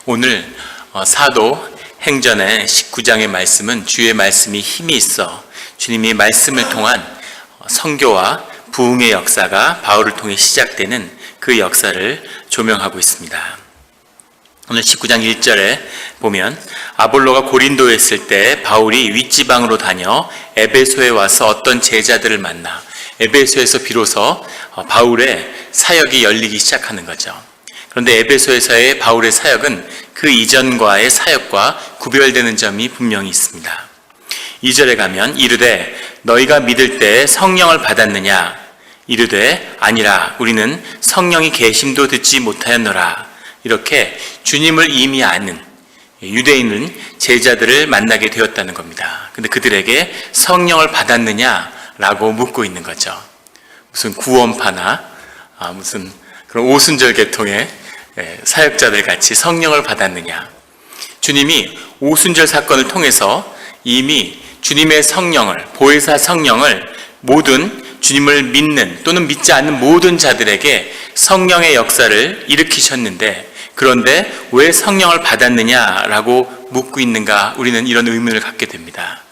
오늘 사도행전의 19장의 말씀은 주의 말씀이 힘이 있어 주님이 말씀을 통한 선교와 부흥의 역사가 바울을 통해 시작되는 그 역사를 조명하고 있습니다. 오늘 19장 1절에 보면 아볼로가 고린도에 있을 때 바울이 윗지방으로 다녀 에베소에 와서 어떤 제자들을 만나 에베소에서 비로소 바울의 사역이 열리기 시작하는 거죠. 그런데 에베소에서의 바울의 사역은 그 이전과의 사역과 구별되는 점이 분명히 있습니다. 2절에 가면 이르되 너희가 믿을 때 성령을 받았느냐? 이르되 아니라 우리는 성령이 계심도 듣지 못하였노라. 이렇게 주님을 이미 아는 유대인은 제자들을 만나게 되었다는 겁니다. 근데 그들에게 성령을 받았느냐라고 묻고 있는 거죠. 무슨 구원파나 무슨 그런 오순절 계통의 사역자들 같이 성령을 받았느냐. 주님이 오순절 사건을 통해서 이미 주님의 성령을, 보혜사 성령을 모든 주님을 믿는 또는 믿지 않는 모든 자들에게 성령의 역사를 일으키셨는데, 그런데 왜 성령을 받았느냐라고 묻고 있는가, 우리는 이런 의문을 갖게 됩니다.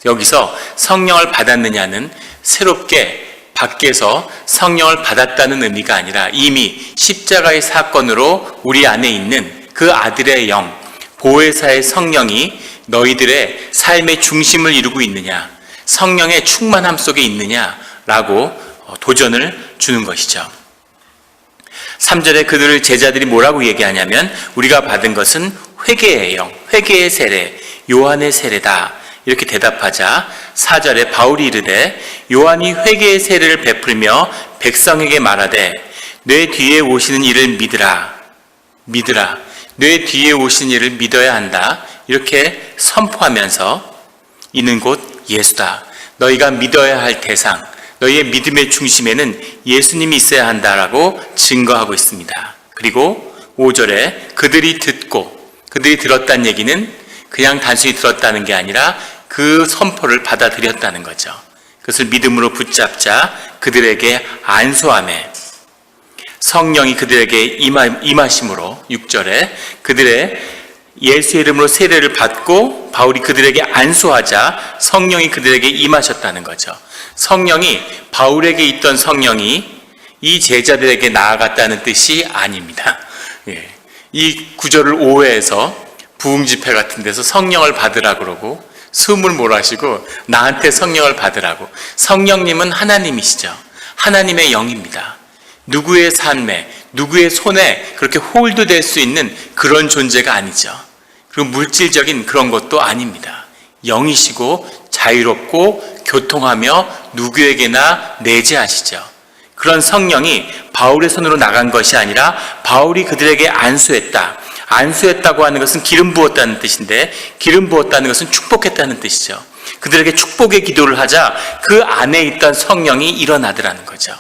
여기서 성령을 받았느냐는 새롭게 밖에서 성령을 받았다는 의미가 아니라 이미 십자가의 사건으로 우리 안에 있는 그 아들의 영, 보혜사의 성령이 너희들의 삶의 중심을 이루고 있느냐, 성령의 충만함 속에 있느냐라고 도전을 주는 것이죠. 3절에 그들을 제자들이 뭐라고 얘기하냐면 우리가 받은 것은 회개의 영, 회개의 세례, 요한의 세례다. 이렇게 대답하자 4절에 바울이 이르되 요한이 회개의 세례를 베풀며 백성에게 말하되 내 뒤에 오시는 이를 믿으라. 내 뒤에 오시는 이를 믿어야 한다. 이렇게 선포하면서 이는 곧 예수다. 너희가 믿어야 할 대상, 너희의 믿음의 중심에는 예수님이 있어야 한다라고 증거하고 있습니다. 그리고 5절에 그들이 들었다는 얘기는 그냥 단순히 들었다는 게 아니라 그 선포를 받아들였다는 거죠. 그것을 믿음으로 붙잡자 그들에게 안수하매 성령이 그들에게 임하심으로 6절에 그들의 예수의 이름으로 세례를 받고 바울이 그들에게 안수하자 성령이 그들에게 임하셨다는 거죠. 성령이 바울에게 있던 성령이 이 제자들에게 나아갔다는 뜻이 아닙니다. 이 구절을 오해해서 부흥집회 같은 데서 성령을 받으라 그러고 숨을 몰아쉬고 나한테 성령을 받으라고. 성령님은 하나님이시죠. 하나님의 영입니다. 누구의 삶에, 누구의 손에 그렇게 홀드될 수 있는 그런 존재가 아니죠. 그리고 물질적인 그런 것도 아닙니다. 영이시고 자유롭고 교통하며 누구에게나 내재하시죠. 그런 성령이 바울의 손으로 나간 것이 아니라 바울이 그들에게 안수했다고 하는 것은 기름 부었다는 뜻인데, 기름 부었다는 것은 축복했다는 뜻이죠. 그들에게 축복의 기도를 하자 그 안에 있던 성령이 일어나더라는 거죠.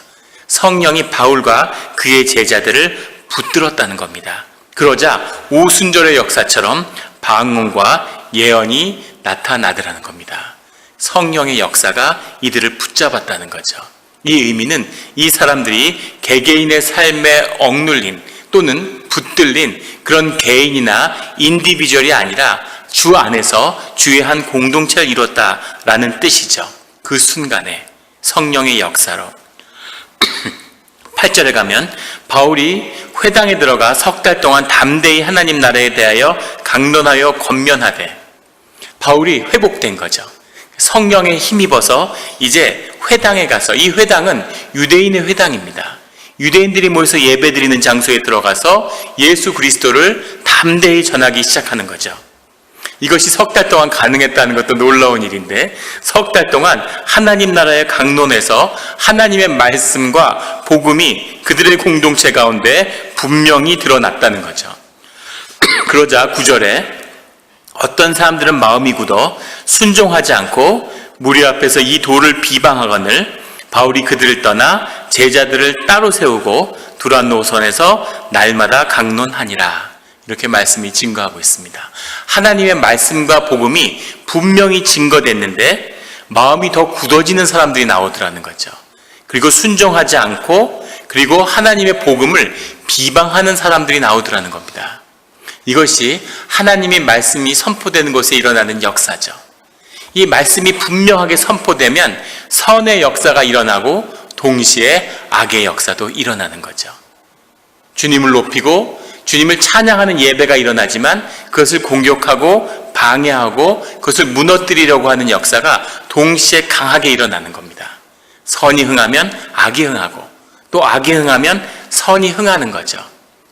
성령이 바울과 그의 제자들을 붙들었다는 겁니다. 그러자 오순절의 역사처럼 방언과 예언이 나타나더라는 겁니다. 성령의 역사가 이들을 붙잡았다는 거죠. 이 의미는 이 사람들이 개개인의 삶에 억눌린 또는 붙들린 그런 개인이나 인디비주얼이 아니라 주 안에서 주의 한 공동체를 이뤘다라는 뜻이죠. 그 순간에 성령의 역사로. 8절에 가면 바울이 회당에 들어가 석 달 동안 담대히 하나님 나라에 대하여 강론하여 권면하되, 바울이 회복된 거죠. 성령에 힘입어서 이제 회당에 가서, 이 회당은 유대인의 회당입니다. 유대인들이 모여서 예배드리는 장소에 들어가서 예수 그리스도를 담대히 전하기 시작하는 거죠. 이것이 석 달 동안 가능했다는 것도 놀라운 일인데, 석 달 동안 하나님 나라의 강론에서 하나님의 말씀과 복음이 그들의 공동체 가운데 분명히 드러났다는 거죠. 그러자 9절에 어떤 사람들은 마음이 굳어 순종하지 않고 무리 앞에서 이 도를 비방하거늘 바울이 그들을 떠나 제자들을 따로 세우고 두란노선에서 날마다 강론하니라. 이렇게 말씀이 증거하고 있습니다. 하나님의 말씀과 복음이 분명히 증거됐는데 마음이 더 굳어지는 사람들이 나오더라는 거죠. 그리고 순종하지 않고, 그리고 하나님의 복음을 비방하는 사람들이 나오더라는 겁니다. 이것이 하나님의 말씀이 선포되는 곳에 일어나는 역사죠. 이 말씀이 분명하게 선포되면 선의 역사가 일어나고 동시에 악의 역사도 일어나는 거죠. 주님을 높이고 주님을 찬양하는 예배가 일어나지만 그것을 공격하고 방해하고 그것을 무너뜨리려고 하는 역사가 동시에 강하게 일어나는 겁니다. 선이 흥하면 악이 흥하고 또 악이 흥하면 선이 흥하는 거죠.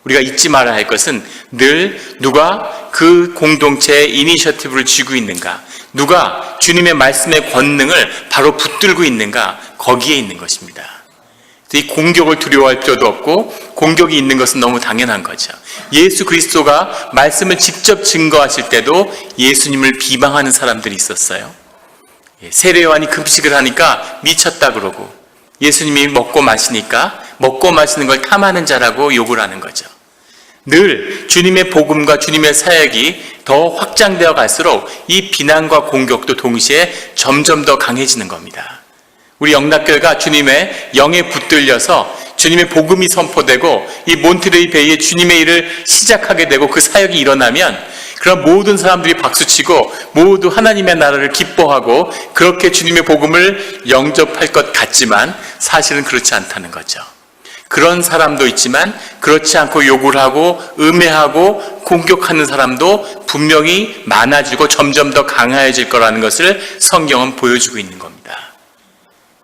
우리가 잊지 말아야 할 것은 늘 누가 그 공동체의 이니셔티브를 쥐고 있는가, 누가 주님의 말씀의 권능을 바로 붙들고 있는가, 거기에 있는 것입니다. 이 공격을 두려워할 필요도 없고 공격이 있는 것은 너무 당연한 거죠. 예수 그리스도가 말씀을 직접 증거하실 때도 예수님을 비방하는 사람들이 있었어요. 세례 요한이 금식을 하니까 미쳤다 그러고, 예수님이 먹고 마시니까 먹고 마시는 걸 탐하는 자라고 욕을 하는 거죠. 늘 주님의 복음과 주님의 사역이 더 확장되어 갈수록 이 비난과 공격도 동시에 점점 더 강해지는 겁니다. 우리 영락교회가 주님의 영에 붙들려서 주님의 복음이 선포되고 이 몬트레이 베이에 주님의 일을 시작하게 되고 그 사역이 일어나면 그런 모든 사람들이 박수치고 모두 하나님의 나라를 기뻐하고 그렇게 주님의 복음을 영접할 것 같지만 사실은 그렇지 않다는 거죠. 그런 사람도 있지만 그렇지 않고 욕을 하고 음해하고 공격하는 사람도 분명히 많아지고 점점 더 강해질 거라는 것을 성경은 보여주고 있는 겁니다.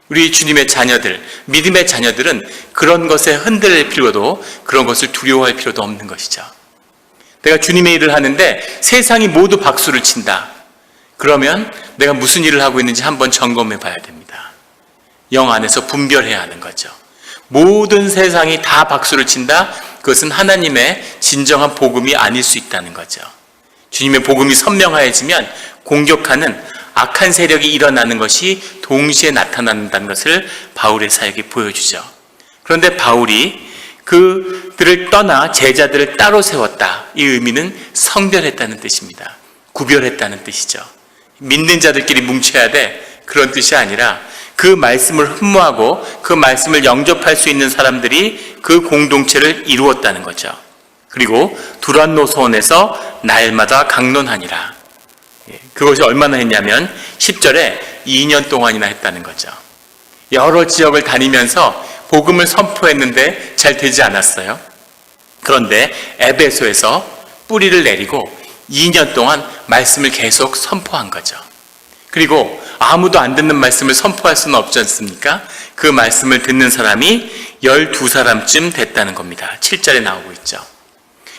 우리 주님의 자녀들, 믿음의 자녀들은 그런 것에 흔들릴 필요도, 그런 것을 두려워할 필요도 없는 것이죠. 내가 주님의 일을 하는데 세상이 모두 박수를 친다. 그러면 내가 무슨 일을 하고 있는지 한번 점검해 봐야 됩니다. 영 안에서 분별해야 하는 거죠. 모든 세상이 다 박수를 친다? 그것은 하나님의 진정한 복음이 아닐 수 있다는 거죠. 주님의 복음이 선명해지면 공격하는 악한 세력이 일어나는 것이 동시에 나타난다는 것을 바울의 사역이 보여주죠. 그런데 바울이 그들을 떠나 제자들을 따로 세웠다. 이 의미는 성별했다는 뜻입니다. 구별했다는 뜻이죠. 믿는 자들끼리 뭉쳐야 돼. 그런 뜻이 아니라 그 말씀을 흠모하고 그 말씀을 영접할 수 있는 사람들이 그 공동체를 이루었다는 거죠. 그리고 두란노 소원에서 날마다 강론하니라. 그것이 얼마나 했냐면 10절에 2년 동안이나 했다는 거죠. 여러 지역을 다니면서 복음을 선포했는데 잘 되지 않았어요. 그런데 에베소에서 뿌리를 내리고 2년 동안 말씀을 계속 선포한 거죠. 그리고 아무도 안 듣는 말씀을 선포할 수는 없지 않습니까? 그 말씀을 듣는 사람이 12사람쯤 됐다는 겁니다. 7절에 나오고 있죠.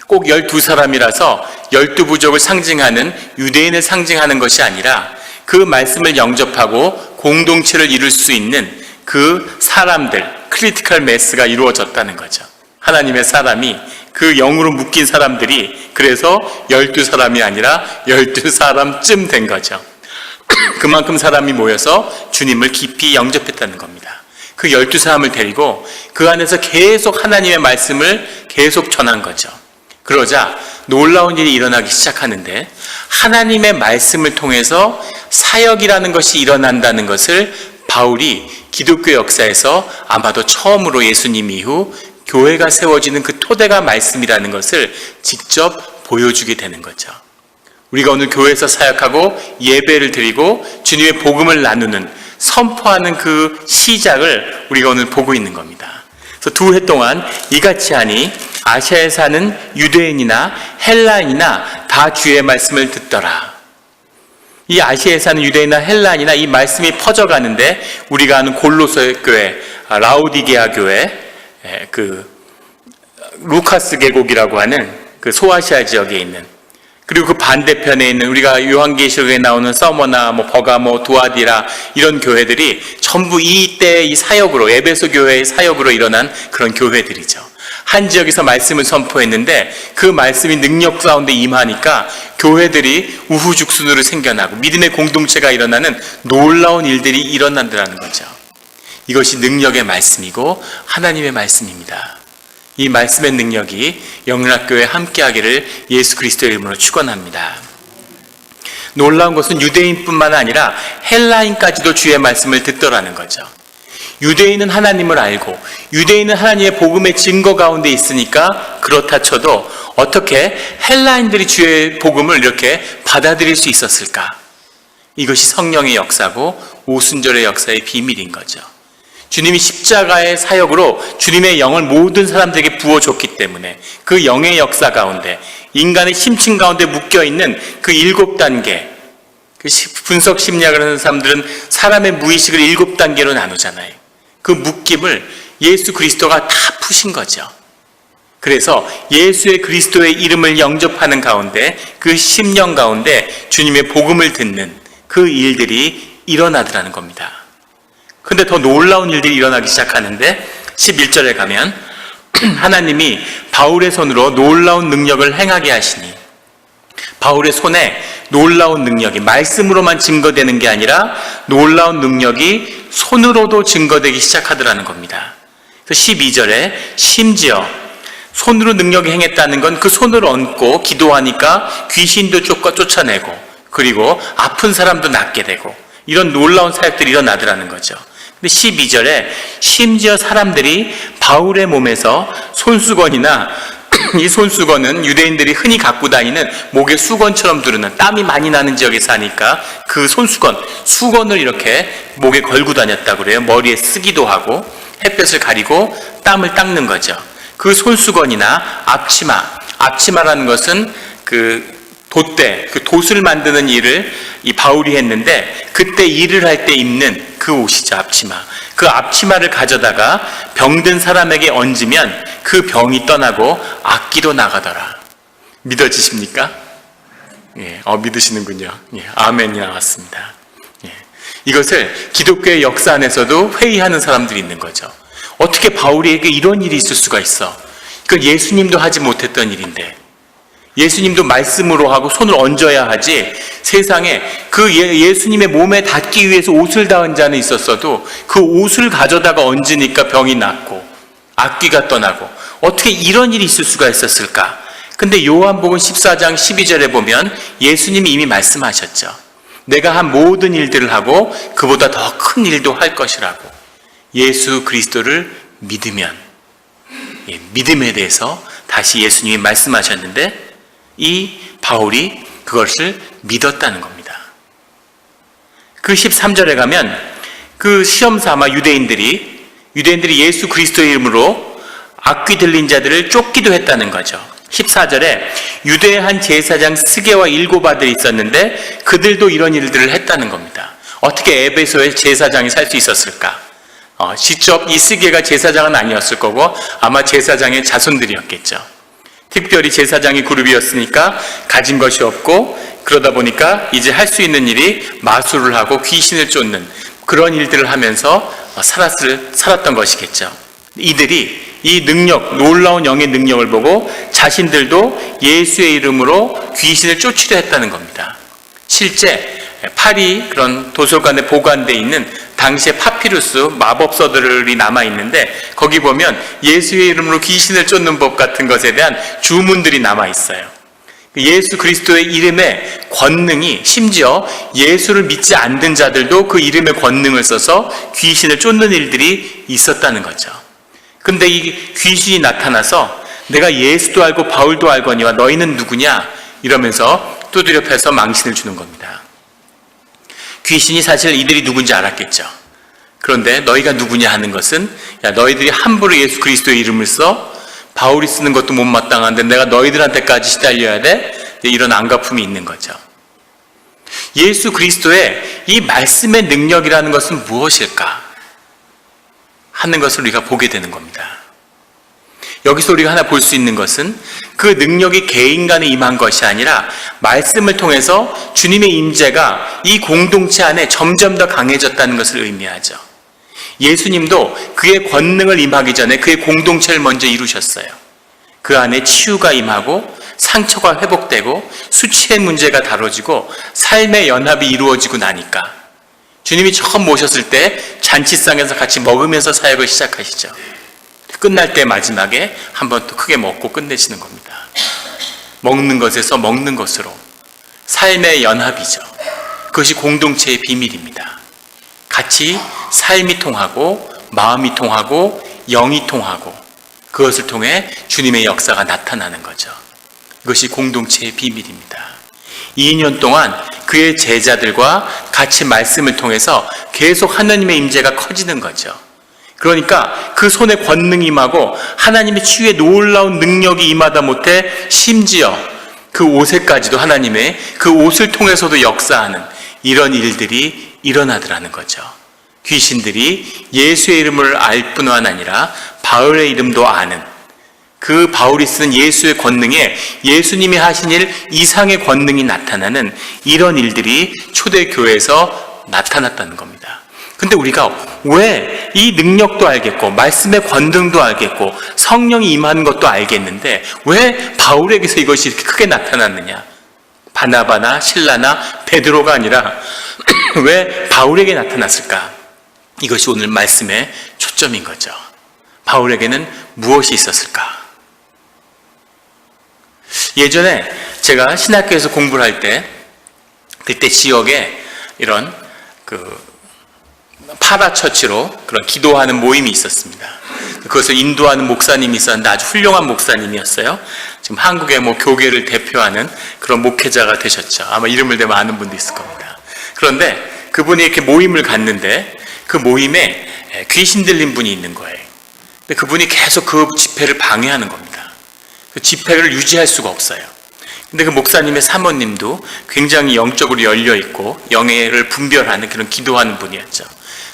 꼭 12사람이라서 12부족을 상징하는 유대인을 상징하는 것이 아니라 그 말씀을 영접하고 공동체를 이룰 수 있는 그 사람들, 크리티컬 매스가 이루어졌다는 거죠. 하나님의 사람이 그 영으로 묶인 사람들이 그래서 12사람이 아니라 12사람쯤 된 거죠. 그만큼 사람이 모여서 주님을 깊이 영접했다는 겁니다. 그 12사람을 데리고 그 안에서 계속 하나님의 말씀을 계속 전한 거죠. 그러자 놀라운 일이 일어나기 시작하는데 하나님의 말씀을 통해서 사역이라는 것이 일어난다는 것을 바울이 기독교 역사에서 아마도 처음으로 예수님 이후 교회가 세워지는 그 토대가 말씀이라는 것을 직접 보여주게 되는 거죠. 우리가 오늘 교회에서 사역하고 예배를 드리고 주님의 복음을 나누는, 선포하는 그 시작을 우리가 오늘 보고 있는 겁니다. 그래서 2해 동안 이같이 하니 아시아에 사는 유대인이나 헬라인이나 다 주의 말씀을 듣더라. 이 아시아에 사는 유대인이나 헬라인이나 이 말씀이 퍼져가는데 우리가 아는 골로새 교회, 라오디게아 교회, 그 루카스 계곡이라고 하는 그 소아시아 지역에 있는, 그리고 그 반대편에 있는 우리가 요한계시록에 나오는 서머나 버가모, 두아디라 이런 교회들이 전부 이때 이 사역으로, 에베소 교회의 사역으로 일어난 그런 교회들이죠. 한 지역에서 말씀을 선포했는데 그 말씀이 능력 가운데 임하니까 교회들이 우후죽순으로 생겨나고 믿음의 공동체가 일어나는 놀라운 일들이 일어난다는 거죠. 이것이 능력의 말씀이고 하나님의 말씀입니다. 이 말씀의 능력이 영락교회에 함께하기를 예수 그리스도의 이름으로 축원합니다. 놀라운 것은 유대인뿐만 아니라 헬라인까지도 주의 말씀을 듣더라는 거죠. 유대인은 하나님을 알고 유대인은 하나님의 복음의 증거 가운데 있으니까 그렇다 쳐도 어떻게 헬라인들이 주의 복음을 이렇게 받아들일 수 있었을까? 이것이 성령의 역사고 오순절의 역사의 비밀인 거죠. 주님이 십자가의 사역으로 주님의 영을 모든 사람들에게 부어줬기 때문에 그 영의 역사 가운데, 인간의 심층 가운데 묶여있는 그 7단계, 그 분석 심리학을 하는 사람들은 사람의 무의식을 7단계로 나누잖아요. 그 묶임을 예수 그리스도가 다 푸신 거죠. 그래서 예수의 그리스도의 이름을 영접하는 가운데, 그 심령 가운데 주님의 복음을 듣는 그 일들이 일어나더라는 겁니다. 근데 더 놀라운 일들이 일어나기 시작하는데 11절에 가면 하나님이 바울의 손으로 놀라운 능력을 행하게 하시니, 바울의 손에 놀라운 능력이 말씀으로만 증거되는 게 아니라 놀라운 능력이 손으로도 증거되기 시작하더라는 겁니다. 그래서 12절에 심지어 손으로 능력이 행했다는 건 그 손을 얹고 기도하니까 귀신도 쫓아내고, 그리고 아픈 사람도 낫게 되고, 이런 놀라운 사역들이 일어나더라는 거죠. 근데 12절에 심지어 사람들이 바울의 몸에서 손수건이나 이 손수건은 유대인들이 흔히 갖고 다니는 목에 수건처럼 두르는, 땀이 많이 나는 지역에 사니까 그 수건을 이렇게 목에 걸고 다녔다고 그래요. 머리에 쓰기도 하고 햇볕을 가리고 땀을 닦는 거죠. 그 손수건이나 앞치마라는 것은 그 돛대, 그 돛을 만드는 일을 이 바울이 했는데, 그때 일을 할 때 입는 그 옷이죠, 앞치마. 그 앞치마를 가져다가 병든 사람에게 얹으면 그 병이 떠나고 악기도 나가더라. 믿어지십니까? 예, 믿으시는군요. 예, 아멘이 나왔습니다. 예, 이것을 기독교의 역사 안에서도 회의하는 사람들이 있는 거죠. 어떻게 바울에게 이런 일이 있을 수가 있어? 그건 예수님도 하지 못했던 일인데, 예수님도 말씀으로 하고 손을 얹어야 하지, 세상에 그 예수님의 몸에 닿기 위해서 옷을 닿은 자는 있었어도 그 옷을 가져다가 얹으니까 병이 낫고 악귀가 떠나고, 어떻게 이런 일이 있을 수가 있었을까? 근데 요한복음 14장 12절에 보면 예수님이 이미 말씀하셨죠. 내가 한 모든 일들을 하고 그보다 더 큰 일도 할 것이라고. 예수 그리스도를 믿으면, 믿음에 대해서 다시 예수님이 말씀하셨는데, 이 바울이 그것을 믿었다는 겁니다. 그 13절에 가면 그 시험 삼아 유대인들이 예수 그리스도의 이름으로 악귀 들린 자들을 쫓기도 했다는 거죠. 14절에 유대의 한 제사장 스게와 7 아들이 있었는데 그들도 이런 일들을 했다는 겁니다. 어떻게 에베소의 제사장이 살 수 있었을까? 직접 이 스게가 제사장은 아니었을 거고 아마 제사장의 자손들이었겠죠. 특별히 제사장이 그룹이었으니까 가진 것이 없고, 그러다 보니까 이제 할 수 있는 일이 마술을 하고 귀신을 쫓는 그런 일들을 하면서 살았던 것이겠죠. 이들이 이 능력, 놀라운 영의 능력을 보고 자신들도 예수의 이름으로 귀신을 쫓으려 했다는 겁니다. 실제 파리 그런 도서관에 보관되어 있는 당시의 파피루스 마법서들이 남아있는데, 거기 보면 예수의 이름으로 귀신을 쫓는 법 같은 것에 대한 주문들이 남아있어요. 예수 그리스도의 이름의 권능이, 심지어 예수를 믿지 않는 자들도 그 이름의 권능을 써서 귀신을 쫓는 일들이 있었다는 거죠. 근데 이 귀신이 나타나서 내가 예수도 알고 바울도 알거니와 너희는 누구냐? 이러면서 두드려 패서 망신을 주는 겁니다. 귀신이 사실 이들이 누군지 알았겠죠. 그런데 너희가 누구냐 하는 것은, 야, 너희들이 함부로 예수 그리스도의 이름을 써? 바울이 쓰는 것도 못마땅한데 내가 너희들한테까지 시달려야 돼? 이런 안갚음이 있는 거죠. 예수 그리스도의 이 말씀의 능력이라는 것은 무엇일까 하는 것을 우리가 보게 되는 겁니다. 여기서 우리가 하나 볼 수 있는 것은 그 능력이 개인 간에 임한 것이 아니라 말씀을 통해서 주님의 임재가 이 공동체 안에 점점 더 강해졌다는 것을 의미하죠. 예수님도 그의 권능을 임하기 전에 그의 공동체를 먼저 이루셨어요. 그 안에 치유가 임하고 상처가 회복되고 수치의 문제가 다뤄지고 삶의 연합이 이루어지고 나니까 주님이 처음 모셨을 때 잔치상에서 같이 먹으면서 사역을 시작하시죠. 끝날 때 마지막에 한 번 또 크게 먹고 끝내시는 겁니다. 먹는 것에서 먹는 것으로 삶의 연합이죠. 그것이 공동체의 비밀입니다. 같이 삶이 통하고 마음이 통하고 영이 통하고 그것을 통해 주님의 역사가 나타나는 거죠. 이것이 공동체의 비밀입니다. 2년 동안 그의 제자들과 같이 말씀을 통해서 계속 하나님의 임재가 커지는 거죠. 그러니까 그 손에 권능이 임하고 하나님의 치유에 놀라운 능력이 임하다 못해 심지어 그 옷에까지도 하나님의 그 옷을 통해서도 역사하는 이런 일들이 일어나더라는 거죠. 귀신들이 예수의 이름을 알 뿐만 아니라 바울의 이름도 아는, 그 바울이 쓰는 예수의 권능에 예수님이 하신 일 이상의 권능이 나타나는 이런 일들이 초대교회에서 나타났다는 겁니다. 근데 우리가 왜 이 능력도 알겠고 말씀의 권능도 알겠고 성령이 임하는 것도 알겠는데 왜 바울에게서 이것이 이렇게 크게 나타났느냐? 바나바나 실라나 베드로가 아니라 왜 바울에게 나타났을까? 이것이 오늘 말씀의 초점인 거죠. 바울에게는 무엇이 있었을까? 예전에 제가 신학교에서 공부를 할 때 그때 지역에 이런 파라처치로 그런 기도하는 모임이 있었습니다. 그것을 인도하는 목사님이 있었는데 아주 훌륭한 목사님이었어요. 지금 한국의 교계를 대표하는 그런 목회자가 되셨죠. 아마 이름을 대면 아는 분도 있을 겁니다. 그런데 그분이 이렇게 모임을 갔는데 그 모임에 귀신 들린 분이 있는 거예요. 근데 그분이 계속 그 집회를 방해하는 겁니다. 그 집회를 유지할 수가 없어요. 근데 그 목사님의 사모님도 굉장히 영적으로 열려있고 영예를 분별하는 그런 기도하는 분이었죠.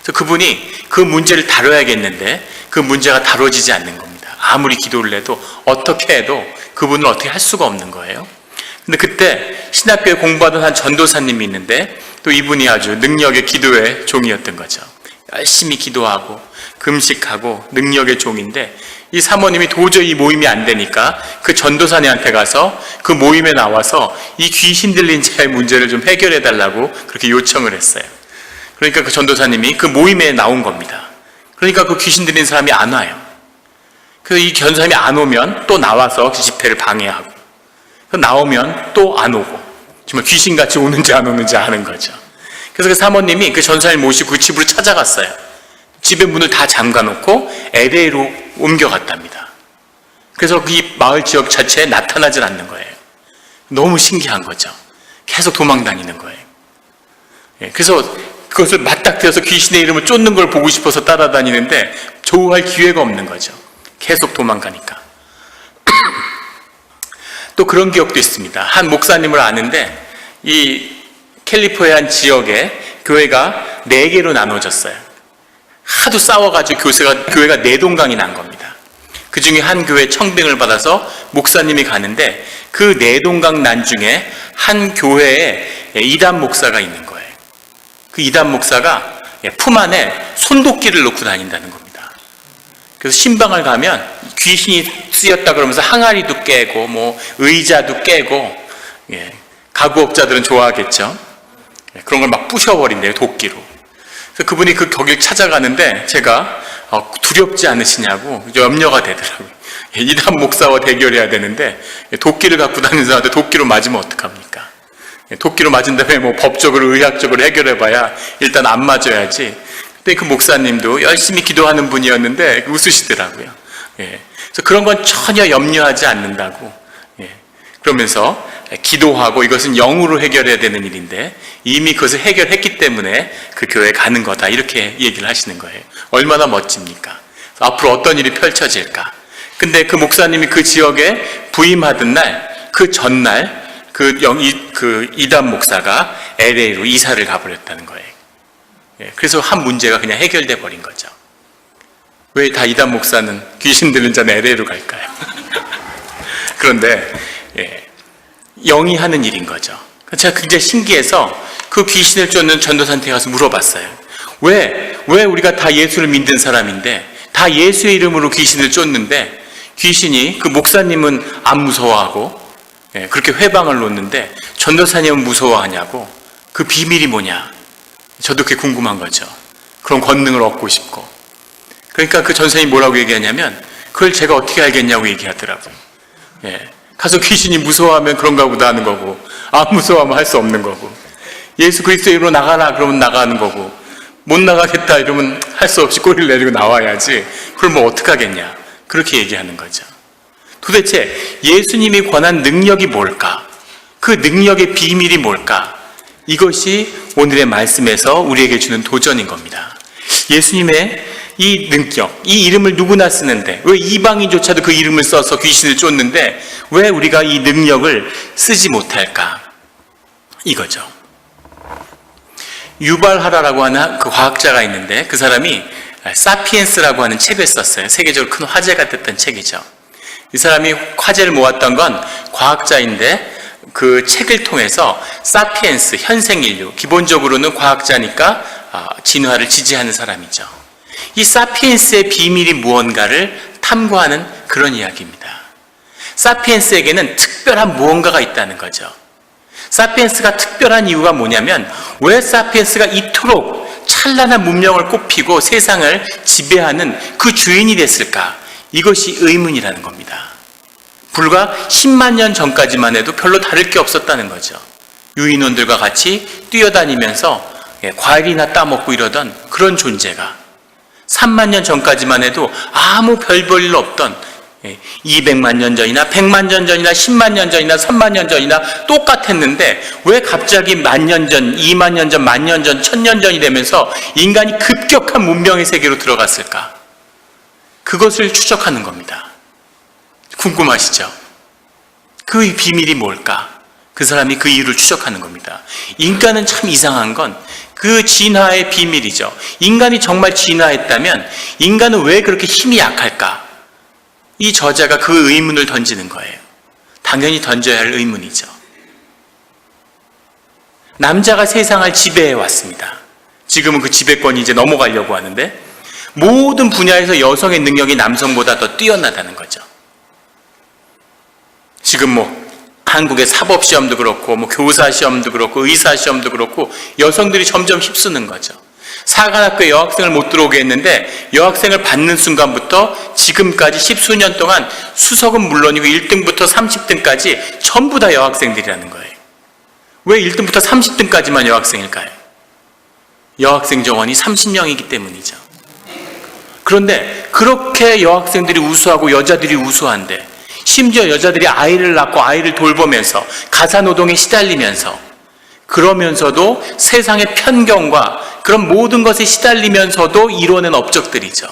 그래서 그분이 그 문제를 다뤄야겠는데 그 문제가 다뤄지지 않는 겁니다. 아무리 기도를 해도 어떻게 해도 그분을 어떻게 할 수가 없는 거예요. 근데 그때 신학교에 공부하던 한 전도사님이 있는데 또 이분이 아주 능력의 기도의 종이었던 거죠. 열심히 기도하고 금식하고 능력의 종인데 이 사모님이 도저히 이 모임이 안 되니까 그 전도사님한테 가서 그 모임에 나와서 이 귀신 들린 자의 문제를 좀 해결해 달라고 그렇게 요청을 했어요. 그러니까 그 전도사님이 그 모임에 나온 겁니다. 그러니까 그 귀신 들린 사람이 안 와요. 그래서 이 전도사님이 안 오면 또 나와서 그 집회를 방해하고 나오면 또 안 오고 정말 귀신같이 오는지 안 오는지 아는 거죠. 그래서 그 사모님이 그 전도사님 모시고 그 집으로 찾아갔어요. 집의 문을 다 잠가놓고 LA로 옮겨갔답니다. 그래서 이 마을 지역 자체에 나타나질 않는 거예요. 너무 신기한 거죠. 계속 도망다니는 거예요. 그래서 그것을 맞닥뜨려서 귀신의 이름을 쫓는 걸 보고 싶어서 따라다니는데 조우할 기회가 없는 거죠. 계속 도망가니까. 또 그런 기억도 있습니다. 한 목사님을 아는데 이 캘리포니아 한 지역에 교회가 4개로 나눠졌어요. 하도 싸워가지고 교회가 4동강이 난 겁니다. 그 중에 한 교회 청빙을 받아서 목사님이 가는데 그 4동강 난 중에 한 교회에 이단 목사가 있는 거예요. 그 이단 목사가 품 안에 손도끼를 놓고 다닌다는 겁니다. 그래서 신방을 가면 귀신이 쓰였다 그러면서 항아리도 깨고 의자도 깨고 가구업자들은 좋아하겠죠. 그런 걸 막 부셔버린대요, 도끼로. 그래서 그분이 거길 찾아가는데 제가 두렵지 않으시냐고 염려가 되더라고요. 이단 목사와 대결해야 되는데 도끼를 갖고 다니는 사람한테 도끼로 맞으면 어떡합니까? 도끼로 맞은 다음에 법적으로 의학적으로 해결해봐야 일단 안 맞아야지. 근데 그 목사님도 열심히 기도하는 분이었는데 웃으시더라고요. 그래서 그런 건 전혀 염려하지 않는다고. 그러면서 기도하고 이것은 영으로 해결해야 되는 일인데 이미 그것을 해결했기 때문에 그 교회에 가는 거다, 이렇게 얘기를 하시는 거예요. 얼마나 멋집니까? 앞으로 어떤 일이 펼쳐질까? 근데 그 목사님이 그 지역에 부임하던 날, 그 전날 그 이단 목사가 LA로 이사를 가버렸다는 거예요. 그래서 한 문제가 그냥 해결돼 버린 거죠. 왜 다 이단 목사는 귀신 들린 자는 LA로 갈까요? 그런데 영이 하는 일인 거죠. 제가 굉장히 신기해서 그 귀신을 쫓는 전도사한테 가서 물어봤어요. 왜 우리가 다 예수를 믿는 사람인데 다 예수의 이름으로 귀신을 쫓는데 귀신이 그 목사님은 안 무서워하고 그렇게 회방을 놓는데 전도사님은 무서워하냐고. 그 비밀이 뭐냐? 저도 그게 궁금한 거죠. 그런 권능을 얻고 싶고. 그러니까 그 전도사님이 뭐라고 얘기하냐면 그걸 제가 어떻게 알겠냐고 얘기하더라고요. 가서 귀신이 무서워하면 그런가 보다 하는 거고 안 무서워하면 할 수 없는 거고 예수 그리스도 이름으로 나가라 그러면 나가는 거고 못 나가겠다 이러면 할 수 없이 꼬리를 내리고 나와야지. 그걸 어떡하겠냐. 그렇게 얘기하는 거죠. 도대체 예수님이 권한 능력이 뭘까? 그 능력의 비밀이 뭘까? 이것이 오늘의 말씀에서 우리에게 주는 도전인 겁니다. 예수님의 이 능력, 이 이름을 누구나 쓰는데 왜 이방인조차도 그 이름을 써서 귀신을 쫓는데 왜 우리가 이 능력을 쓰지 못할까? 이거죠. 유발 하라라고 하는 그 과학자가 있는데 그 사람이 사피엔스라고 하는 책을 썼어요. 세계적으로 큰 화제가 됐던 책이죠. 이 사람이 화제를 모았던 건 과학자인데 그 책을 통해서 사피엔스, 현생인류, 기본적으로는 과학자니까 진화를 지지하는 사람이죠. 이 사피엔스의 비밀이 무언가를 탐구하는 그런 이야기입니다. 사피엔스에게는 특별한 무언가가 있다는 거죠. 사피엔스가 특별한 이유가 뭐냐면 왜 사피엔스가 이토록 찬란한 문명을 꽃피고 세상을 지배하는 그 주인이 됐을까? 이것이 의문이라는 겁니다. 불과 10만 년 전까지만 해도 별로 다를 게 없었다는 거죠. 유인원들과 같이 뛰어다니면서 과일이나 따먹고 이러던 그런 존재가 3만 년 전까지만 해도 아무 별 볼 일 없던 200만 년 전이나 100만 년 전이나 10만 년 전이나 3만 년 전이나 똑같았는데 왜 갑자기 10,000년 전, 20,000년 전, 10,000년 전, 1000년 전이 되면서 인간이 급격한 문명의 세계로 들어갔을까? 그것을 추적하는 겁니다. 궁금하시죠? 그 비밀이 뭘까? 그 사람이 그 이유를 추적하는 겁니다. 인간은 참 이상한 건 그 진화의 비밀이죠. 인간이 정말 진화했다면 인간은 왜 그렇게 힘이 약할까? 이 저자가 그 의문을 던지는 거예요. 당연히 던져야 할 의문이죠. 남자가 세상을 지배해 왔습니다. 지금은 그 지배권이 이제 넘어가려고 하는데 모든 분야에서 여성의 능력이 남성보다 더 뛰어나다는 거죠. 지금 한국의 사법시험도 그렇고 교사시험도 그렇고 의사시험도 그렇고 여성들이 점점 휩쓰는 거죠. 사관학교에 여학생을 못 들어오게 했는데 여학생을 받는 순간부터 지금까지 10수년 동안 수석은 물론이고 1등부터 30등까지 전부 다 여학생들이라는 거예요. 왜 1등부터 30등까지만 여학생일까요? 여학생 정원이 30명이기 때문이죠. 그런데 그렇게 여학생들이 우수하고 여자들이 우수한데 심지어 여자들이 아이를 낳고 아이를 돌보면서 가사노동에 시달리면서 그러면서도 세상의 편견과 그런 모든 것에 시달리면서도 이뤄낸 업적들이죠.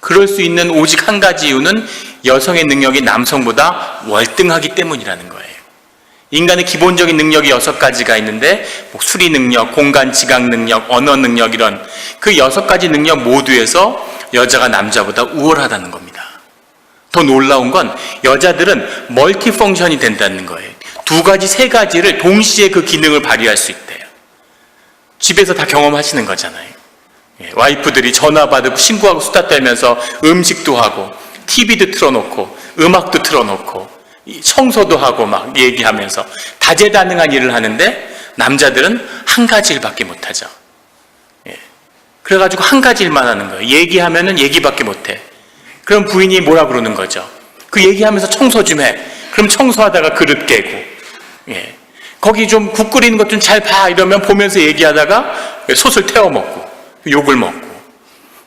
그럴 수 있는 오직 한 가지 이유는 여성의 능력이 남성보다 월등하기 때문이라는 거예요. 인간의 기본적인 능력이 6가지가 있는데 수리 능력, 공간 지각 능력, 언어 능력 이런 그 6가지 능력 모두에서 여자가 남자보다 우월하다는 겁니다. 더 놀라운 건 여자들은 멀티펑션이 된다는 거예요. 2가지, 3가지를 동시에 그 기능을 발휘할 수 있대요. 집에서 다 경험하시는 거잖아요. 와이프들이 전화 받고 친구하고 수다 떨면서 음식도 하고 TV도 틀어놓고 음악도 틀어놓고 청소도 하고 막 얘기하면서 다재다능한 일을 하는데 남자들은 한 가지 일밖에 못하죠. 그래가지고 한 가지 일만 하는 거예요. 얘기하면은 얘기밖에 못해. 그럼 부인이 뭐라 그러는 거죠? 그 얘기하면서 청소 좀 해. 그럼 청소하다가 그릇 깨고, 거기 좀 국 끓이는 것 좀 잘 봐. 이러면 보면서 얘기하다가 솥을 태워 먹고, 욕을 먹고.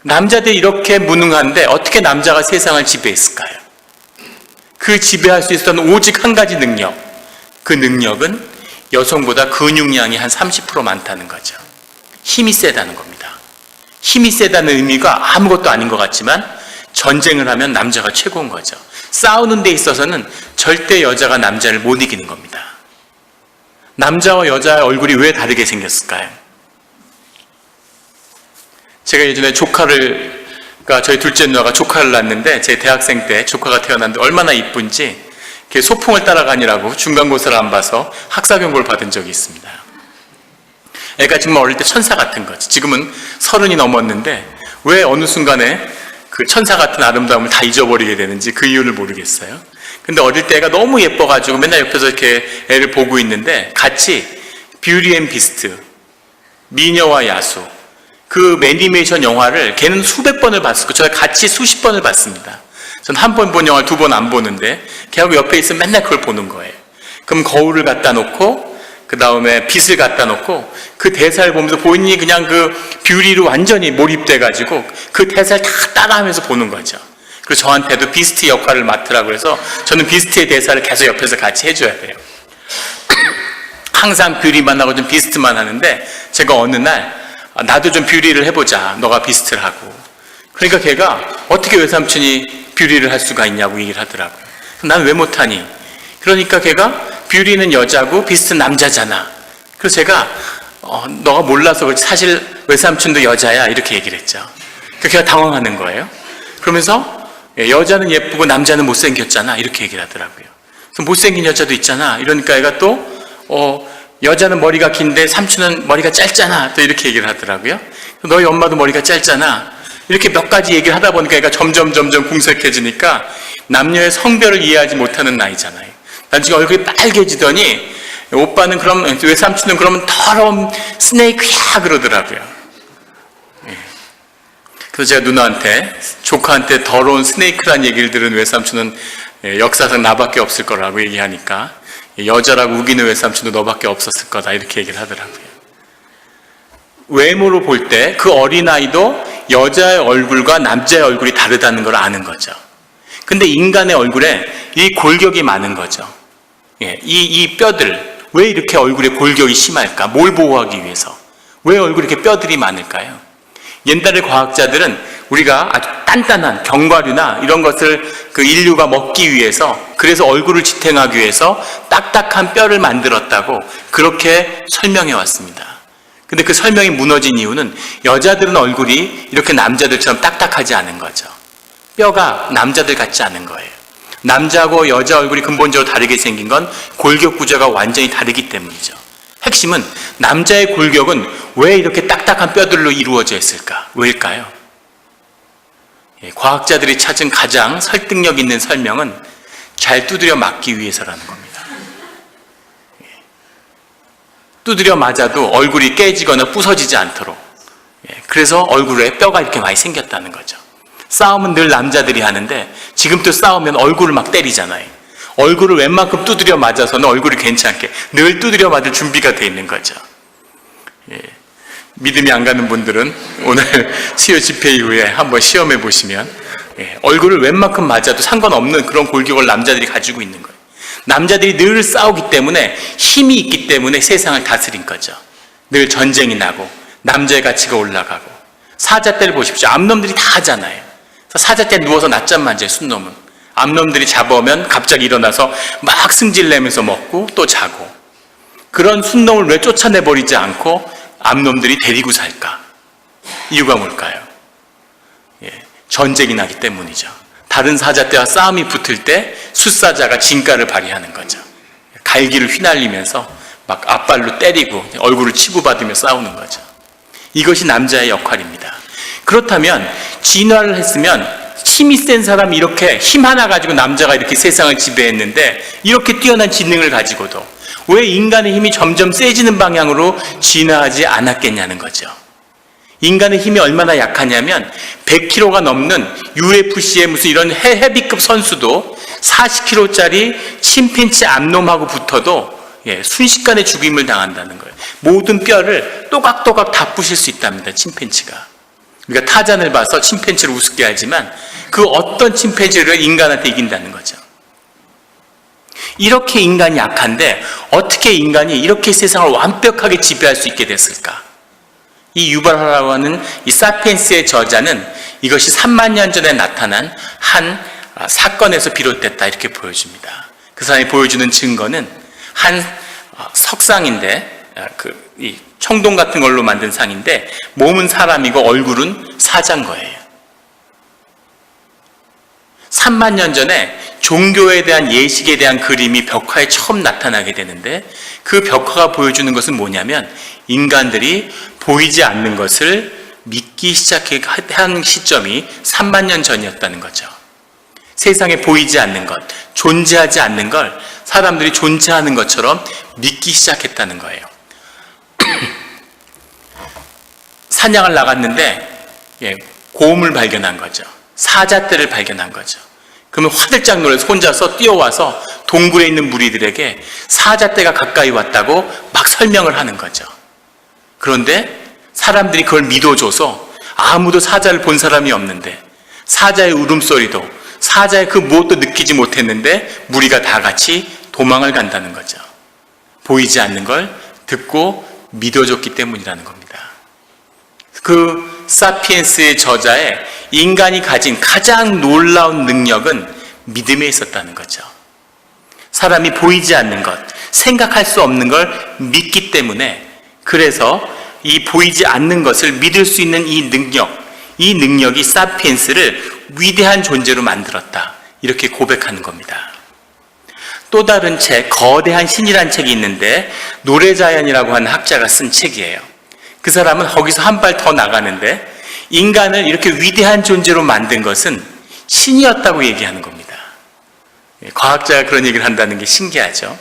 남자들이 이렇게 무능한데 어떻게 남자가 세상을 지배했을까요? 그 지배할 수 있었던 오직 한 가지 능력. 그 능력은 여성보다 근육량이 한 30% 많다는 거죠. 힘이 세다는 겁니다. 힘이 세다는 의미가 아무것도 아닌 것 같지만 전쟁을 하면 남자가 최고인 거죠. 싸우는 데 있어서는 절대 여자가 남자를 못 이기는 겁니다. 남자와 여자의 얼굴이 왜 다르게 생겼을까요? 제가 예전에 저희 둘째 누나가 조카를 낳았는데 제 대학생 때 조카가 태어났는데 얼마나 이쁜지 소풍을 따라가느라고 중간고사를 안 봐서 학사경고를 받은 적이 있습니다. 애가 정말 어릴 때 천사 같은 거지. 지금은 30이 넘었는데 왜 어느 순간에 그 천사 같은 아름다움을 다 잊어버리게 되는지 그 이유를 모르겠어요. 근데 어릴 때 애가 너무 예뻐가지고 맨날 옆에서 이렇게 애를 보고 있는데 같이 뷰티 앤 비스트, 미녀와 야수 그 애니메이션 영화를 걔는 수백 번을 봤을 거예요. 저희 같이 수십 번을 봤습니다. 전 한 번 본 영화를 2번 안 보는데 걔하고 옆에 있으면 맨날 그걸 보는 거예요. 그럼 거울을 갖다 놓고 그 다음에 빛을 갖다 놓고 그 대사를 보면서 본인이 그냥 그 뷰티로 완전히 몰입돼가지고 그 대사를 다 따라하면서 보는 거죠. 그리고 저한테도 비스트 역할을 맡으라고 해서 저는 비스트의 대사를 계속 옆에서 같이 해줘야 돼요. 항상 뷰리만 하고 좀 비스트만 하는데 제가 어느 날 나도 좀 뷰리를 해보자. 너가 비스트를 하고. 그러니까 걔가 어떻게 외삼촌이 뷰리를 할 수가 있냐고 얘기를 하더라고요. 난 왜 못하니? 그러니까 걔가 뷰리는 여자고 비스트는 남자잖아. 그래서 제가 너가 몰라서 그렇지 사실 외삼촌도 여자야 이렇게 얘기를 했죠. 그러니까 걔가 당황하는 거예요. 그러면서 여자는 예쁘고 남자는 못생겼잖아 이렇게 얘기를 하더라고요. 그래서 못생긴 여자도 있잖아. 이러니까 얘가 또 여자는 머리가 긴데 삼촌은 머리가 짧잖아 또 이렇게 얘기를 하더라고요. 너희 엄마도 머리가 짧잖아 이렇게 몇 가지 얘기를 하다 보니까 얘가 점점 궁색해지니까 남녀의 성별을 이해하지 못하는 나이잖아요. 나중에 얼굴이 빨개지더니 오빠는 그럼 외삼촌은 그러면 더러운 스네이크야 그러더라고요. 그래서 제가 누나한테 조카한테 더러운 스네이크란 얘기를 들은 외삼촌은 역사상 나밖에 없을 거라고 얘기하니까 여자라고 우기는 외삼촌도 너밖에 없었을 거다 이렇게 얘기를 하더라고요. 외모로 볼 때 그 어린아이도 여자의 얼굴과 남자의 얼굴이 다르다는 걸 아는 거죠. 근데 인간의 얼굴에 이 골격이 많은 거죠. 이 뼈들 왜 이렇게 얼굴에 골격이 심할까? 뭘 보호하기 위해서? 왜 얼굴에 이렇게 뼈들이 많을까요? 옛날의 과학자들은 우리가 아주 단단한 견과류나 이런 것을 그 인류가 먹기 위해서 그래서 얼굴을 지탱하기 위해서 딱딱한 뼈를 만들었다고 그렇게 설명해 왔습니다. 근데 그 설명이 무너진 이유는 여자들은 얼굴이 이렇게 남자들처럼 딱딱하지 않은 거죠. 뼈가 남자들 같지 않은 거예요. 남자하고 여자 얼굴이 근본적으로 다르게 생긴 건 골격 구조가 완전히 다르기 때문이죠. 핵심은 남자의 골격은 왜 이렇게 딱딱한 뼈들로 이루어져 있을까? 왜일까요? 과학자들이 찾은 가장 설득력 있는 설명은 잘 두드려 맞기 위해서라는 겁니다. 두드려 맞아도 얼굴이 깨지거나 부서지지 않도록. 그래서 얼굴에 뼈가 이렇게 많이 생겼다는 거죠. 싸움은 늘 남자들이 하는데 지금 또 싸우면 얼굴을 막 때리잖아요. 얼굴을 웬만큼 두드려 맞아서는 얼굴이 괜찮게 늘 두드려 맞을 준비가 돼 있는 거죠. 믿음이 안 가는 분들은 오늘 수요 집회 이후에 한번 시험해 보시면 얼굴을 웬만큼 맞아도 상관없는 그런 골격을 남자들이 가지고 있는 거예요. 남자들이 늘 싸우기 때문에 힘이 있기 때문에 세상을 다스린 거죠. 늘 전쟁이 나고 남자의 가치가 올라가고 사자 때를 보십시오. 암놈들이 다 하잖아요. 사자 때 누워서 낮잠 만져요. 순놈은 암놈들이 잡아오면 갑자기 일어나서 막 승질내면서 먹고 또 자고. 그런 순놈을 왜 쫓아내버리지 않고 암놈들이 데리고 살까? 이유가 뭘까요? 전쟁이 나기 때문이죠. 다른 사자 때와 싸움이 붙을 때 숫사자가 진가를 발휘하는 거죠. 갈기를 휘날리면서 막 앞발로 때리고 얼굴을 치고받으며 싸우는 거죠. 이것이 남자의 역할입니다. 그렇다면 진화를 했으면 힘이 센 사람이 이렇게 힘 하나 가지고 남자가 이렇게 세상을 지배했는데 이렇게 뛰어난 지능을 가지고도 왜 인간의 힘이 점점 세지는 방향으로 진화하지 않았겠냐는 거죠. 인간의 힘이 얼마나 약하냐면 100kg가 넘는 UFC의 무슨 이런 헤비급 선수도 40kg짜리 침팬치 암놈하고 붙어도 순식간에 죽임을 당한다는 거예요. 모든 뼈를 또각또각 다 부실 수 있답니다. 침팬치가. 우리가 타잔을 봐서 침팬치를 우습게 하지만 그 어떤 침팬지를 인간한테 이긴다는 거죠. 이렇게 인간이 약한데 어떻게 인간이 이렇게 세상을 완벽하게 지배할 수 있게 됐을까? 이 유발하라고 하는 이 사피엔스의 저자는 이것이 3만 년 전에 나타난 한 사건에서 비롯됐다 이렇게 보여줍니다. 그 사람이 보여주는 증거는 한 석상인데 이 청동 같은 걸로 만든 상인데 몸은 사람이고 얼굴은 사자인 거예요. 3만 년 전에 종교에 대한 예식에 대한 그림이 벽화에 처음 나타나게 되는데 그 벽화가 보여주는 것은 뭐냐면 인간들이 보이지 않는 것을 믿기 시작한 시점이 3만 년 전이었다는 거죠. 세상에 보이지 않는 것, 존재하지 않는 걸 사람들이 존재하는 것처럼 믿기 시작했다는 거예요. 사냥을 나갔는데 곰을 발견한 거죠. 사자떼를 발견한 거죠. 그러면 화들짝 놀라서 혼자서 뛰어와서 동굴에 있는 무리들에게 사자떼가 가까이 왔다고 막 설명을 하는 거죠. 그런데 사람들이 그걸 믿어줘서 아무도 사자를 본 사람이 없는데 사자의 울음소리도 사자의 그 무엇도 느끼지 못했는데 무리가 다 같이 도망을 간다는 거죠. 보이지 않는 걸 듣고 믿어줬기 때문이라는 겁니다. 그 사피엔스의 저자의 인간이 가진 가장 놀라운 능력은 믿음에 있었다는 거죠. 사람이 보이지 않는 것, 생각할 수 없는 걸 믿기 때문에, 그래서 이 보이지 않는 것을 믿을 수 있는 이 능력이 사피엔스를 위대한 존재로 만들었다, 이렇게 고백하는 겁니다. 또 다른 책, 거대한 신이라는 책이 있는데 노레자연이라고 하는 학자가 쓴 책이에요. 그 사람은 거기서 한 발 더 나가는데 인간을 이렇게 위대한 존재로 만든 것은 신이었다고 얘기하는 겁니다. 과학자가 그런 얘기를 한다는 게 신기하죠.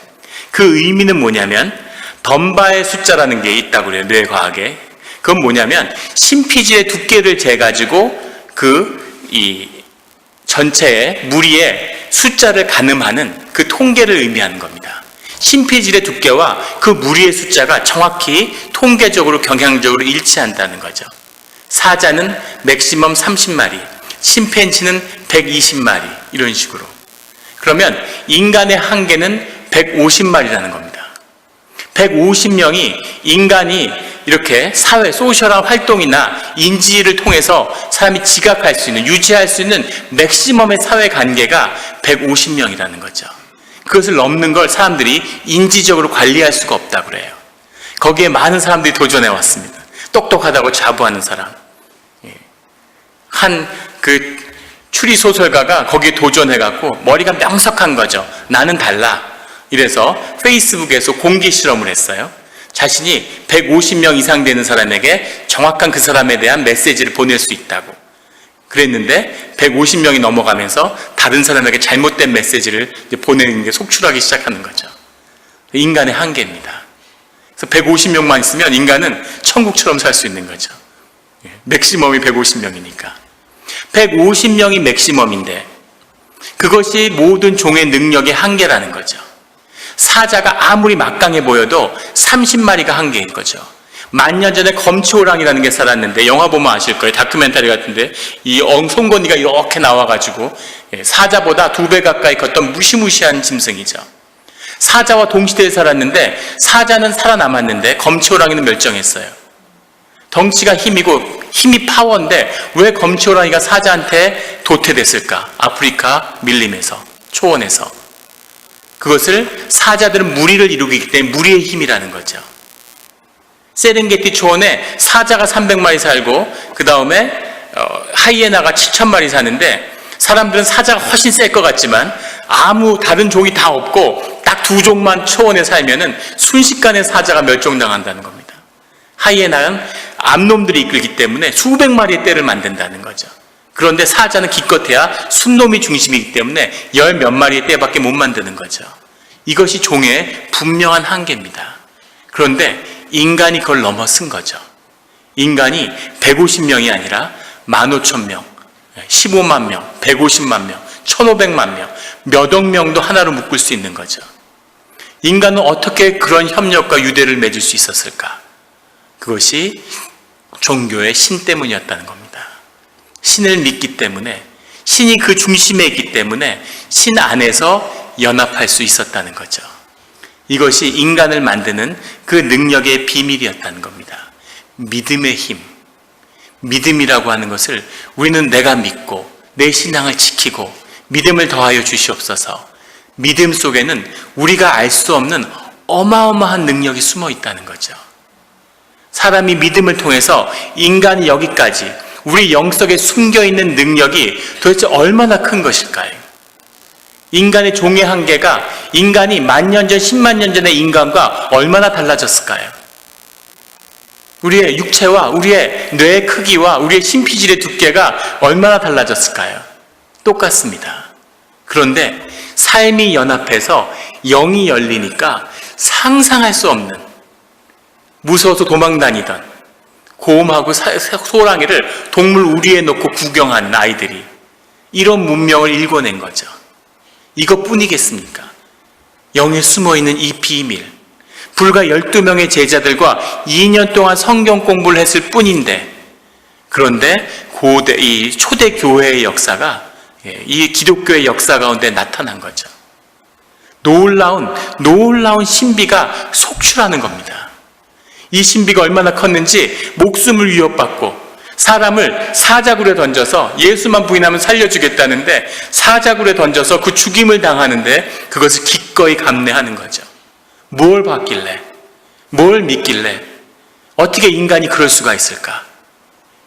그 의미는 뭐냐면 덤바의 숫자라는 게 있다고 그래요, 뇌과학에. 그건 뭐냐면 심피질의 두께를 재가지고 이 전체의 무리의 숫자를 가늠하는 그 통계를 의미하는 겁니다. 심피질의 두께와 그 무리의 숫자가 정확히 통계적으로 경향적으로 일치한다는 거죠. 사자는 맥시멈 30마리, 심팬지는 120마리, 이런 식으로. 그러면 인간의 한계는 150마리라는 겁니다. 150명이 인간이 이렇게 사회, 소셜한 활동이나 인지를 통해서 사람이 지각할 수 있는, 유지할 수 있는 맥시멈의 사회 관계가 150명이라는 거죠. 그것을 넘는 걸 사람들이 인지적으로 관리할 수가 없다고 그래요. 거기에 많은 사람들이 도전해 왔습니다. 똑똑하다고 자부하는 사람. 한 그 추리소설가가 거기에 도전해갖고 머리가 명석한 거죠. 나는 달라. 이래서 페이스북에서 공개 실험을 했어요. 자신이 150명 이상 되는 사람에게 정확한 그 사람에 대한 메시지를 보낼 수 있다고 그랬는데 150명이 넘어가면서 다른 사람에게 잘못된 메시지를 보내는 게 속출하기 시작하는 거죠. 인간의 한계입니다. 그래서 150명만 있으면 인간은 천국처럼 살 수 있는 거죠. 맥시멈이 150명이니까. 150명이 맥시멈인데 그것이 모든 종의 능력의 한계라는 거죠. 사자가 아무리 막강해 보여도 30마리가 한계인 거죠. 만년 전에 검치호랑이라는 게 살았는데, 영화 보면 아실 거예요. 다큐멘터리 같은데 이 송곳니가 이렇게 나와가지고 사자보다 2배 가까이 컸던 무시무시한 짐승이죠. 사자와 동시대에 살았는데 사자는 살아남았는데 검치호랑이는 멸종했어요. 덩치가 힘이 파워인데 왜 검치호랑이가 사자한테 도태됐을까? 아프리카 밀림에서, 초원에서. 그것을 사자들은 무리를 이루기 때문에 무리의 힘이라는 거죠. 세렝게티 초원에 사자가 300마리 살고 그 다음에 하이에나가 7,000마리 사는데 사람들은 사자가 훨씬 셀 것 같지만 아무 다른 종이 다 없고 딱 2종만 초원에 살면은 순식간에 사자가 멸종당한다는 겁니다. 하이에나는 암놈들이 이끌기 때문에 수백 마리의 떼를 만든다는 거죠. 그런데 사자는 기껏해야 순놈이 중심이기 때문에 10몇 마리의 떼밖에 못 만드는 거죠. 이것이 종의 분명한 한계입니다. 그런데 인간이 그걸 넘어선 거죠. 인간이 150명이 아니라 15,000명, 15만 명, 150만 명, 1,500만 명, 몇억 명도 하나로 묶을 수 있는 거죠. 인간은 어떻게 그런 협력과 유대를 맺을 수 있었을까? 그것이 종교의 신 때문이었다는 겁니다. 신을 믿기 때문에, 신이 그 중심에 있기 때문에 신 안에서 연합할 수 있었다는 거죠. 이것이 인간을 만드는 그 능력의 비밀이었다는 겁니다. 믿음의 힘. 믿음이라고 하는 것을 우리는 내가 믿고 내 신앙을 지키고 믿음을 더하여 주시옵소서. 믿음 속에는 우리가 알 수 없는 어마어마한 능력이 숨어 있다는 거죠. 사람이 믿음을 통해서 인간이 여기까지 우리 영속에 숨겨있는 능력이 도대체 얼마나 큰 것일까요? 인간의 종의 한계가 인간이 10,000년 전, 10만 년 전의 인간과 얼마나 달라졌을까요? 우리의 육체와 우리의 뇌의 크기와 우리의 심피질의 두께가 얼마나 달라졌을까요? 똑같습니다. 그런데 삶이 연합해서 영이 열리니까 상상할 수 없는, 무서워서 도망다니던 곰하고 소랑이를 동물 우리에 놓고 구경하는 아이들이 이런 문명을 일궈낸 거죠. 이것뿐이겠습니까? 영에 숨어있는 이 비밀. 불과 12명의 제자들과 2년 동안 성경 공부를 했을 뿐인데, 그런데 이 초대 교회의 역사가 이 기독교의 역사 가운데 나타난 거죠. 놀라운 신비가 속출하는 겁니다. 이 신비가 얼마나 컸는지 목숨을 위협받고 사람을 사자굴에 던져서 예수만 부인하면 살려주겠다는데 사자굴에 던져서 그 죽임을 당하는데 그것을 기꺼이 감내하는 거죠. 뭘 봤길래, 뭘 믿길래 어떻게 인간이 그럴 수가 있을까?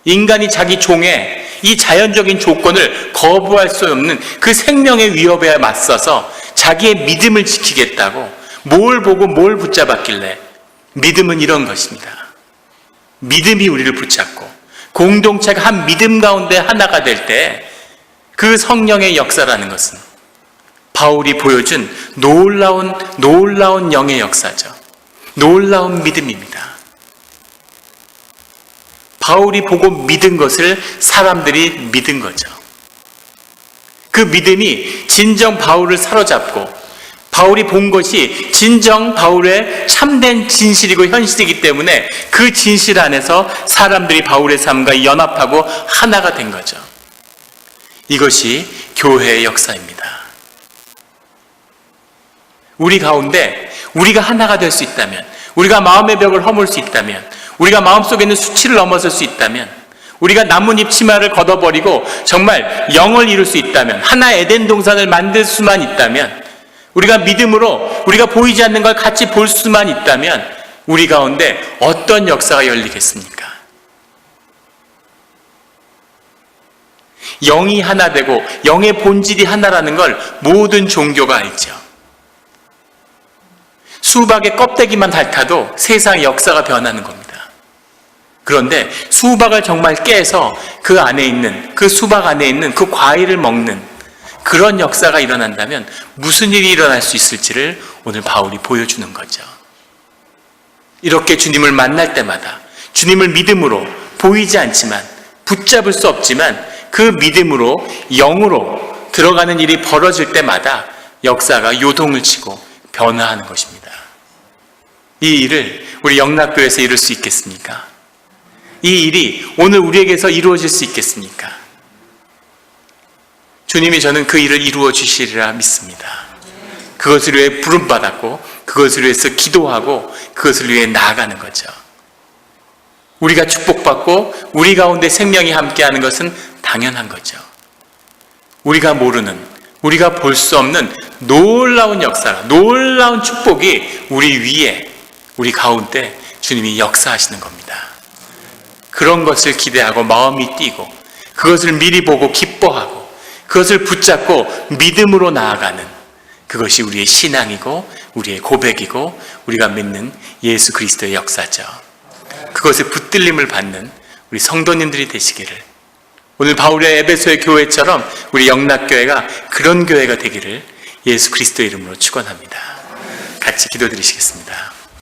인간이 자기 종의 이 자연적인 조건을 거부할 수 없는 그 생명의 위협에 맞서서 자기의 믿음을 지키겠다고 뭘 보고 뭘 붙잡았길래? 믿음은 이런 것입니다. 믿음이 우리를 붙잡고 공동체가 한 믿음 가운데 하나가 될 때 그 성령의 역사라는 것은 바울이 보여준 놀라운 영의 역사죠. 놀라운 믿음입니다. 바울이 보고 믿은 것을 사람들이 믿은 거죠. 그 믿음이 진정 바울을 사로잡고 바울이 본 것이 진정 바울의 참된 진실이고 현실이기 때문에 그 진실 안에서 사람들이 바울의 삶과 연합하고 하나가 된 거죠. 이것이 교회의 역사입니다. 우리 가운데 우리가 하나가 될 수 있다면, 우리가 마음의 벽을 허물 수 있다면, 우리가 마음속에 있는 수치를 넘어설 수 있다면, 우리가 나뭇잎 치마를 걷어버리고 정말 영을 이룰 수 있다면, 하나의 에덴 동산을 만들 수만 있다면, 우리가 믿음으로 우리가 보이지 않는 걸 같이 볼 수만 있다면 우리 가운데 어떤 역사가 열리겠습니까? 영이 하나 되고 영의 본질이 하나라는 걸 모든 종교가 알죠. 수박의 껍데기만 핥아도 세상의 역사가 변하는 겁니다. 그런데 수박을 정말 깨서 그 안에 있는, 그 수박 안에 있는 그 과일을 먹는 그런 역사가 일어난다면 무슨 일이 일어날 수 있을지를 오늘 바울이 보여주는 거죠. 이렇게 주님을 만날 때마다 주님을 믿음으로 보이지 않지만 붙잡을 수 없지만 그 믿음으로 영으로 들어가는 일이 벌어질 때마다 역사가 요동을 치고 변화하는 것입니다. 이 일을 우리 영락교회에서 이룰 수 있겠습니까? 이 일이 오늘 우리에게서 이루어질 수 있겠습니까? 주님이 저는 그 일을 이루어 주시리라 믿습니다. 그것을 위해 부름받았고 그것을 위해서 기도하고 그것을 위해 나아가는 거죠. 우리가 축복받고 우리 가운데 생명이 함께하는 것은 당연한 거죠. 우리가 모르는, 우리가 볼 수 없는 놀라운 역사가, 놀라운 축복이 우리 위에, 우리 가운데 주님이 역사하시는 겁니다. 그런 것을 기대하고 마음이 뛰고 그것을 미리 보고 기뻐하고 그것을 붙잡고 믿음으로 나아가는 그것이 우리의 신앙이고 우리의 고백이고 우리가 믿는 예수 그리스도의 역사죠. 그것에 붙들림을 받는 우리 성도님들이 되시기를, 오늘 바울의 에베소의 교회처럼 우리 영락교회가 그런 교회가 되기를 예수 그리스도의 이름으로 축원합니다. 같이 기도드리시겠습니다.